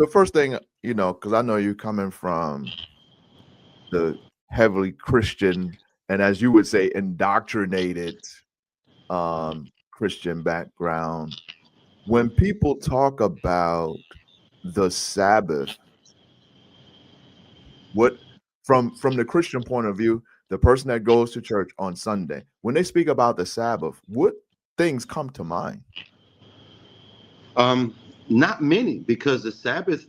the first thing, because I know you're coming from the heavily Christian and, as you would say, indoctrinated Christian background. When people talk about the Sabbath, what from the Christian point of view, the person that goes to church on Sunday, when they speak about the Sabbath, what things come to mind? Not many, because the Sabbath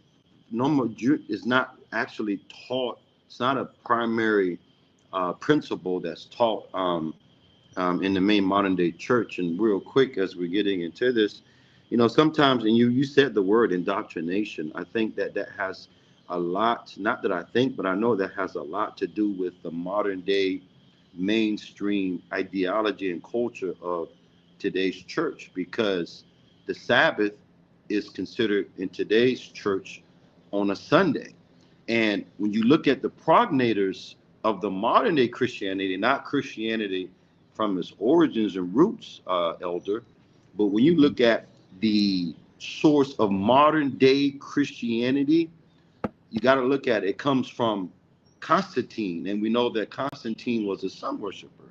is not actually taught. It's not a primary principle that's taught in the main modern day church. And real quick, as we're getting into this, sometimes, and you said the word indoctrination. I think that has a lot, not that I think, but I know that has a lot to do with the modern day mainstream ideology and culture of today's church, because the Sabbath is considered in today's church on a Sunday. And when you look at the progenitors of the modern day Christianity, not Christianity from its origins and roots, elder, but when you look at the source of modern day Christianity, you got to look at it. It comes from Constantine, and we know that Constantine was a sun worshiper.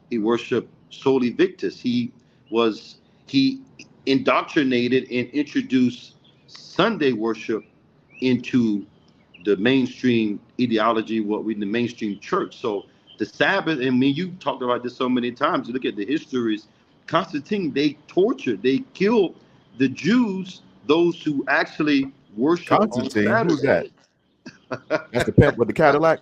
He worshipped Soli Victus. He indoctrinated and introduced Sunday worship into the mainstream ideology, the mainstream church. So the Sabbath, and you talked about this so many times. You look at the histories. Constantine, they tortured, they killed the Jews, those who actually worship on Constantine, who's that? Saturday. That's the pimp with the Cadillac.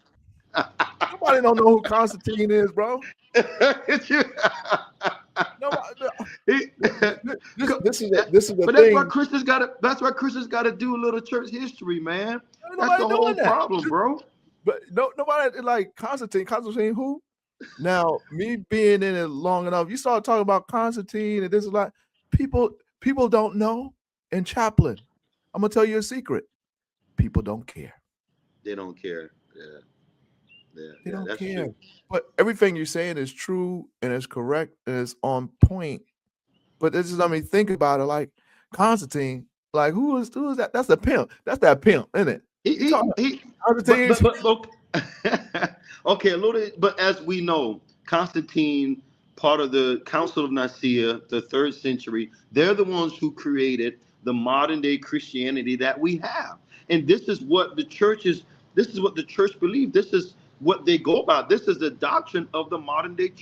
Nobody don't know who Constantine is, bro. This is the But thing. That's why Christians gotta do a little church history, man. That's Nobody the whole doing that. problem, bro. But nobody like Constantine. Constantine who? Now, me being in it long enough, you start talking about Constantine, and this is like people don't know. And Chaplain, I'm gonna tell you a secret. People don't care. They don't care. They don't that's care. true. But everything you're saying is true and is correct and is on point. But this is, think about it. Like Constantine, like who is that? That's the pimp. That's that pimp, isn't it? Okay, a little. But as we know, Constantine, part of the Council of Nicaea, the 3rd century, they're the ones who created the modern day Christianity that we have. And this is what the church is. This is what the church believes. This is what they go about. This is the doctrine of the modern day church.